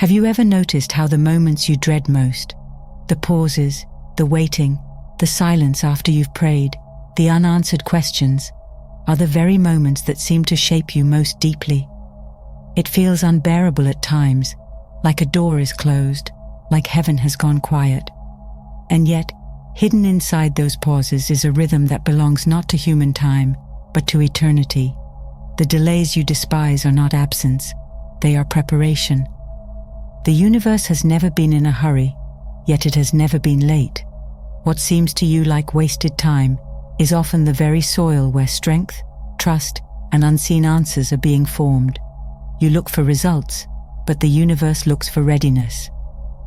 Have you ever noticed how the moments you dread most, the pauses, the waiting, the silence after you've prayed, the unanswered questions, are the very moments that seem to shape you most deeply? It feels unbearable at times, like a door is closed, like heaven has gone quiet. And yet, hidden inside those pauses is a rhythm that belongs not to human time, but to eternity. The delays you despise are not absence, they are preparation. The universe has never been in a hurry, yet it has never been late. What seems to you like wasted time is often the very soil where strength, trust, and unseen answers are being formed. You look for results, but the universe looks for readiness.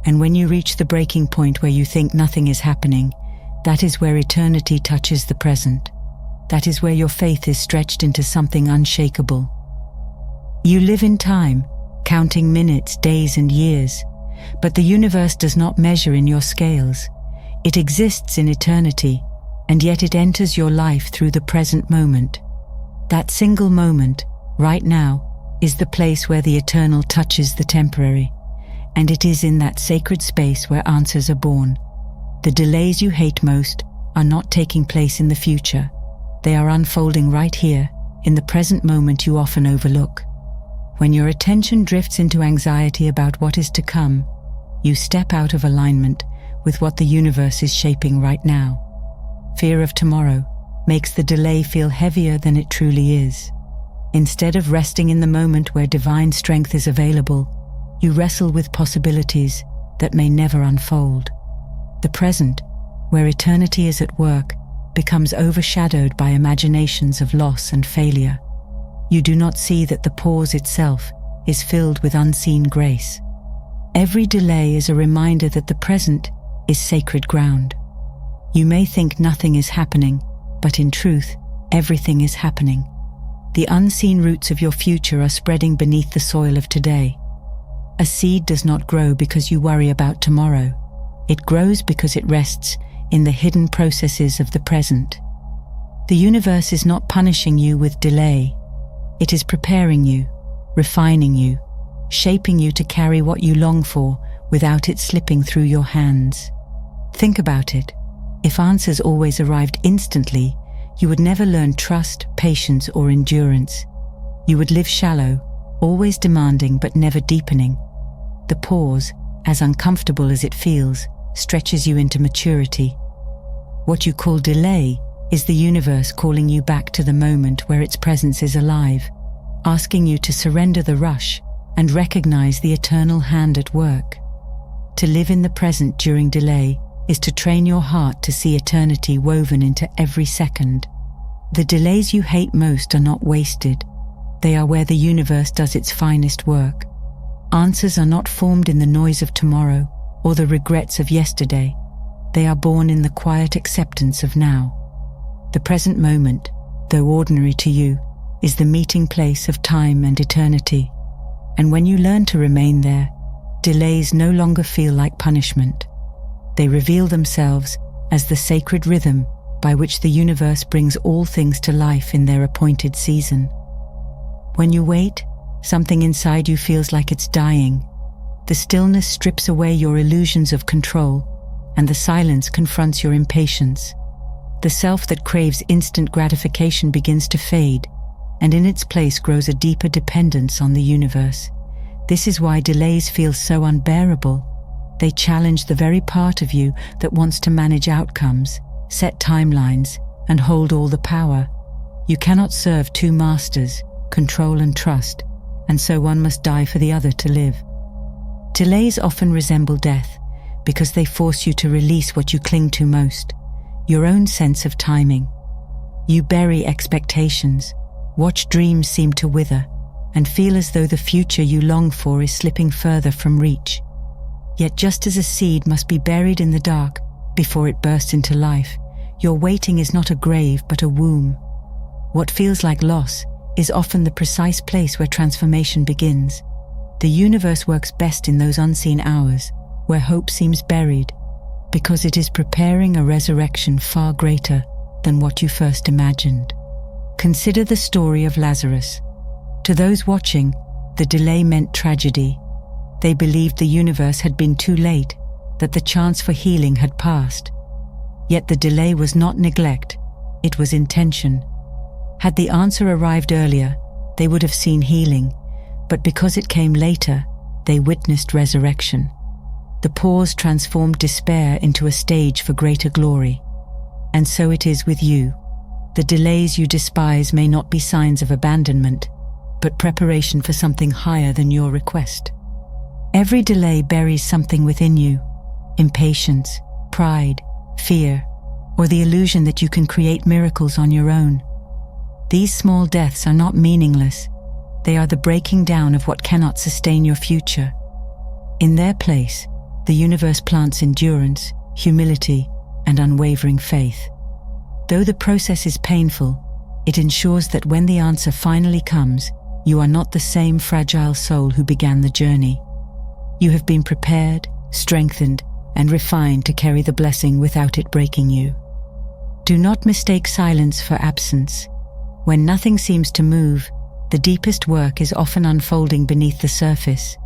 And when you reach the breaking point where you think nothing is happening, that is where eternity touches the present. That is where your faith is stretched into something unshakable. You live in time, counting minutes, days, and years, but the universe does not measure in your scales. It exists in eternity, and yet it enters your life through the present moment. That single moment, right now, is the place where the eternal touches the temporary, and it is in that sacred space where answers are born. The delays you hate most are not taking place in the future. They are unfolding right here, in the present moment you often overlook. When your attention drifts into anxiety about what is to come, you step out of alignment with what the universe is shaping right now. Fear of tomorrow makes the delay feel heavier than it truly is. Instead of resting in the moment where divine strength is available, you wrestle with possibilities that may never unfold. The present, where eternity is at work, becomes overshadowed by imaginations of loss and failure. You do not see that the pause itself is filled with unseen grace. Every delay is a reminder that the present is sacred ground. You may think nothing is happening, but in truth, everything is happening. The unseen roots of your future are spreading beneath the soil of today. A seed does not grow because you worry about tomorrow. It grows because it rests in the hidden processes of the present. The universe is not punishing you with delay. It is preparing you, refining you, shaping you to carry what you long for without it slipping through your hands. Think about it. If answers always arrived instantly, you would never learn trust, patience, or endurance. You would live shallow, always demanding but never deepening. The pause, as uncomfortable as it feels, stretches you into maturity. What you call delay is the universe calling you back to the moment where its presence is alive, asking you to surrender the rush and recognize the eternal hand at work. To live in the present during delay is to train your heart to see eternity woven into every second. The delays you hate most are not wasted. They are where the universe does its finest work. Answers are not formed in the noise of tomorrow or the regrets of yesterday. They are born in the quiet acceptance of now. The present moment, though ordinary to you, is the meeting place of time and eternity. And when you learn to remain there, delays no longer feel like punishment. They reveal themselves as the sacred rhythm by which the universe brings all things to life in their appointed season. When you wait, something inside you feels like it's dying. The stillness strips away your illusions of control, and the silence confronts your impatience. The self that craves instant gratification begins to fade, and in its place grows a deeper dependence on the universe. This is why delays feel so unbearable. They challenge the very part of you that wants to manage outcomes, set timelines, and hold all the power. You cannot serve two masters, control and trust, and so one must die for the other to live. Delays often resemble death because they force you to release what you cling to most, your own sense of timing. You bury expectations, watch dreams seem to wither, and feel as though the future you long for is slipping further from reach. Yet just as a seed must be buried in the dark before it bursts into life, your waiting is not a grave but a womb. What feels like loss is often the precise place where transformation begins. The universe works best in those unseen hours where hope seems buried, because it is preparing a resurrection far greater than what you first imagined. Consider the story of Lazarus. To those watching, the delay meant tragedy. They believed the universe had been too late, that the chance for healing had passed. Yet the delay was not neglect, it was intention. Had the answer arrived earlier, they would have seen healing, but because it came later, they witnessed resurrection. The pause transformed despair into a stage for greater glory. And so it is with you. The delays you despise may not be signs of abandonment, but preparation for something higher than your request. Every delay buries something within you: impatience, pride, fear, or the illusion that you can create miracles on your own. These small deaths are not meaningless. They are the breaking down of what cannot sustain your future. In their place, the universe plants endurance, humility, and unwavering faith. Though the process is painful, it ensures that when the answer finally comes, you are not the same fragile soul who began the journey. You have been prepared, strengthened, and refined to carry the blessing without it breaking you. Do not mistake silence for absence. When nothing seems to move, the deepest work is often unfolding beneath the surface.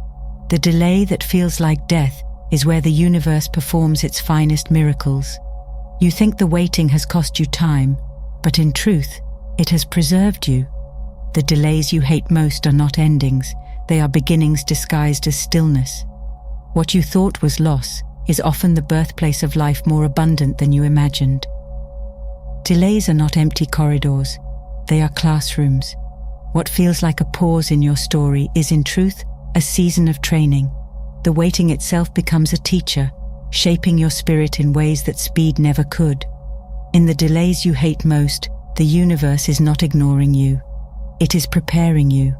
The delay that feels like death is where the universe performs its finest miracles. You think the waiting has cost you time, but in truth, it has preserved you. The delays you hate most are not endings, they are beginnings disguised as stillness. What you thought was loss is often the birthplace of life more abundant than you imagined. Delays are not empty corridors, they are classrooms. What feels like a pause in your story is in truth a season of training. The waiting itself becomes a teacher, shaping your spirit in ways that speed never could. In the delays you hate most, the universe is not ignoring you. It is preparing you.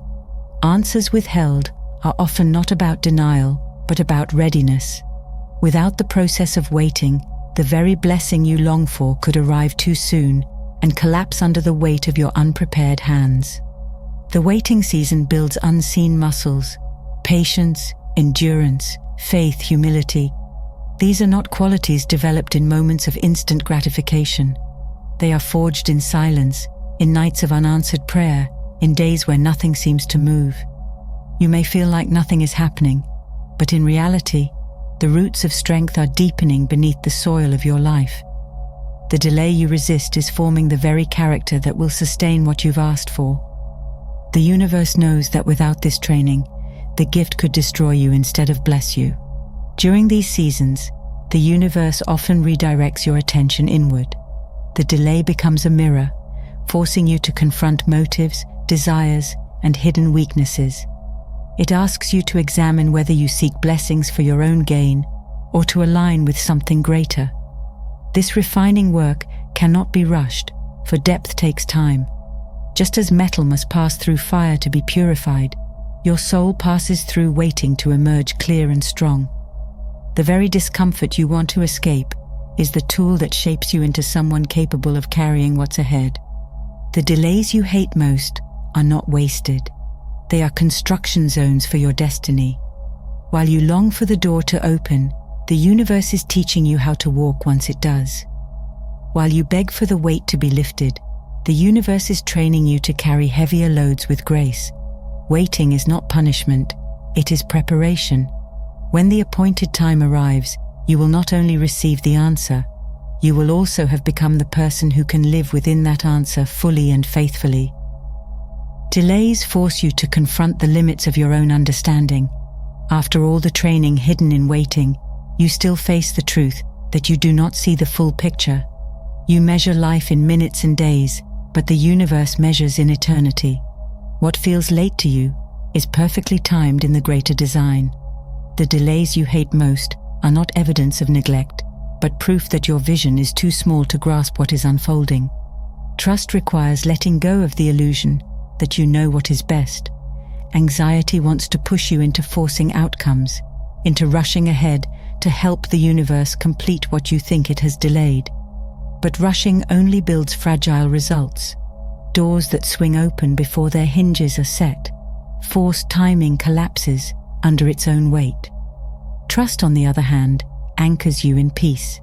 Answers withheld are often not about denial, but about readiness. Without the process of waiting, the very blessing you long for could arrive too soon and collapse under the weight of your unprepared hands. The waiting season builds unseen muscles: patience, endurance, faith, humility. These are not qualities developed in moments of instant gratification. They are forged in silence, in nights of unanswered prayer, in days where nothing seems to move. You may feel like nothing is happening, but in reality, the roots of strength are deepening beneath the soil of your life. The delay you resist is forming the very character that will sustain what you've asked for. The universe knows that without this training, the gift could destroy you instead of bless you. During these seasons, the universe often redirects your attention inward. The delay becomes a mirror, forcing you to confront motives, desires, and hidden weaknesses. It asks you to examine whether you seek blessings for your own gain or to align with something greater. This refining work cannot be rushed, for depth takes time. Just as metal must pass through fire to be purified, your soul passes through waiting to emerge clear and strong. The very discomfort you want to escape is the tool that shapes you into someone capable of carrying what's ahead. The delays you hate most are not wasted. They are construction zones for your destiny. While you long for the door to open, the universe is teaching you how to walk once it does. While you beg for the weight to be lifted, the universe is training you to carry heavier loads with grace. Waiting is not punishment, it is preparation. When the appointed time arrives, you will not only receive the answer, you will also have become the person who can live within that answer fully and faithfully. Delays force you to confront the limits of your own understanding. After all the training hidden in waiting, you still face the truth that you do not see the full picture. You measure life in minutes and days, but the universe measures in eternity. What feels late to you is perfectly timed in the greater design. The delays you hate most are not evidence of neglect, but proof that your vision is too small to grasp what is unfolding. Trust requires letting go of the illusion that you know what is best. Anxiety wants to push you into forcing outcomes, into rushing ahead to help the universe complete what you think it has delayed. But rushing only builds fragile results. Doors that swing open before their hinges are set. Forced timing collapses under its own weight. Trust, on the other hand, anchors you in peace.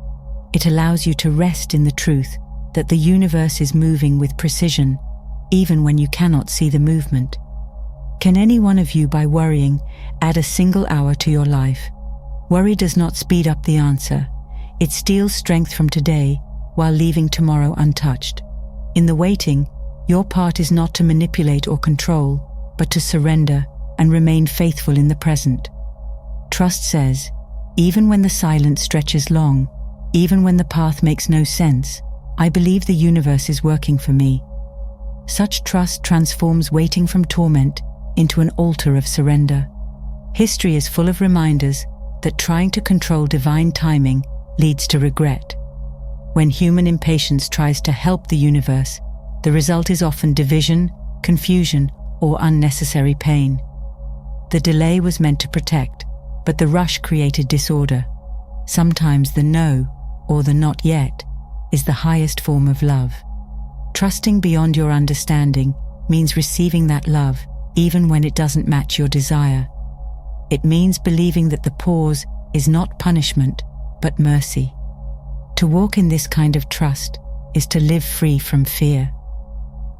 It allows you to rest in the truth that the universe is moving with precision, even when you cannot see the movement. Can any one of you, by worrying, add a single hour to your life? Worry does not speed up the answer. It steals strength from today while leaving tomorrow untouched. In the waiting, your part is not to manipulate or control, but to surrender and remain faithful in the present. Trust says, even when the silence stretches long, even when the path makes no sense, I believe the universe is working for me. Such trust transforms waiting from torment into an altar of surrender. History is full of reminders that trying to control divine timing leads to regret. When human impatience tries to help the universe, the result is often division, confusion, or unnecessary pain. The delay was meant to protect, but the rush created disorder. Sometimes the no, or the not yet, is the highest form of love. Trusting beyond your understanding means receiving that love even when it doesn't match your desire. It means believing that the pause is not punishment, but mercy. To walk in this kind of trust is to live free from fear.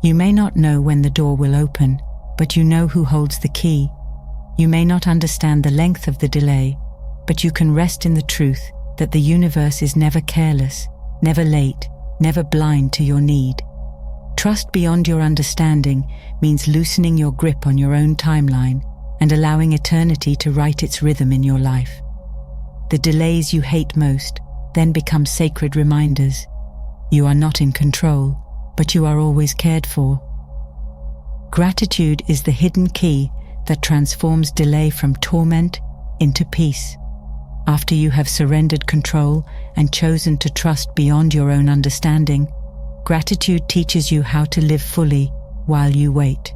You may not know when the door will open, but you know who holds the key. You may not understand the length of the delay, but you can rest in the truth that the universe is never careless, never late, never blind to your need. Trust beyond your understanding means loosening your grip on your own timeline and allowing eternity to write its rhythm in your life. The delays you hate most then become sacred reminders. You are not in control, but you are always cared for. Gratitude is the hidden key that transforms delay from torment into peace. After you have surrendered control and chosen to trust beyond your own understanding, gratitude teaches you how to live fully while you wait.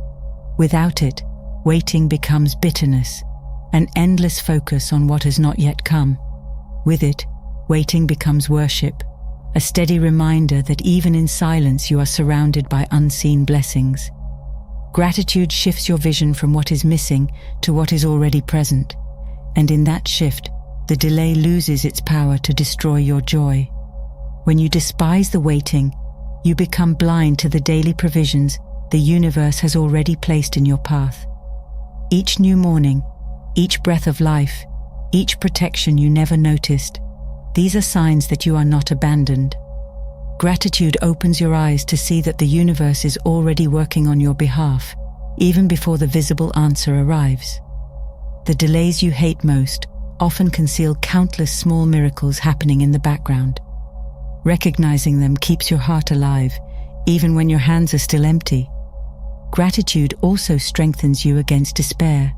Without it, waiting becomes bitterness, an endless focus on what has not yet come. With it, waiting becomes worship, a steady reminder that even in silence you are surrounded by unseen blessings. Gratitude shifts your vision from what is missing to what is already present, and in that shift, the delay loses its power to destroy your joy. When you despise the waiting, you become blind to the daily provisions the universe has already placed in your path. Each new morning, each breath of life, each protection you never noticed, these are signs that you are not abandoned. Gratitude opens your eyes to see that the universe is already working on your behalf, even before the visible answer arrives. The delays you hate most often conceal countless small miracles happening in the background. Recognizing them keeps your heart alive, even when your hands are still empty. Gratitude also strengthens you against despair.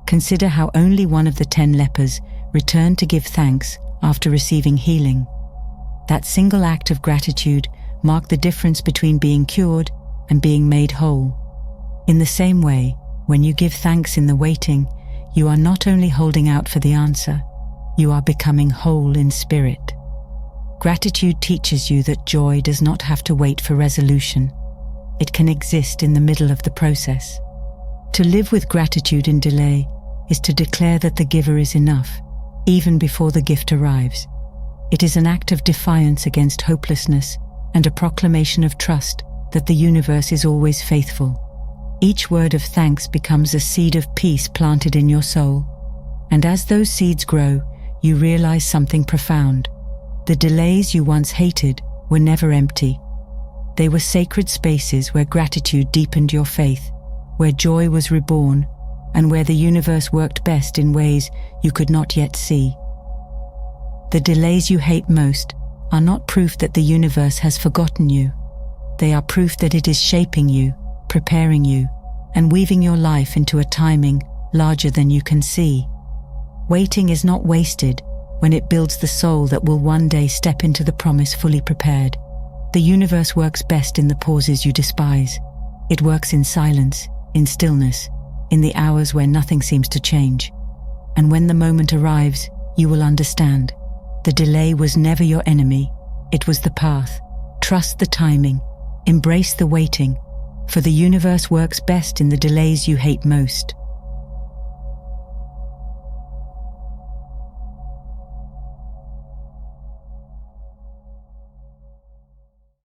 Consider how only one of the 10 lepers returned to give thanks after receiving healing. That single act of gratitude marked the difference between being cured and being made whole. In the same way, when you give thanks in the waiting, you are not only holding out for the answer, you are becoming whole in spirit. Gratitude teaches you that joy does not have to wait for resolution. It can exist in the middle of the process. To live with gratitude in delay is to declare that the giver is enough, even before the gift arrives. It is an act of defiance against hopelessness and a proclamation of trust that the universe is always faithful. Each word of thanks becomes a seed of peace planted in your soul. And as those seeds grow, you realize something profound. The delays you once hated were never empty. They were sacred spaces where gratitude deepened your faith, where joy was reborn, and where the universe worked best in ways you could not yet see. The delays you hate most are not proof that the universe has forgotten you. They are proof that it is shaping you, preparing you, and weaving your life into a timing larger than you can see. Waiting is not wasted when it builds the soul that will one day step into the promise fully prepared. The universe works best in the pauses you despise. It works in silence, in stillness, in the hours where nothing seems to change. And when the moment arrives, you will understand. The delay was never your enemy. It was the path. Trust the timing. Embrace the waiting, for the universe works best in the delays you hate most.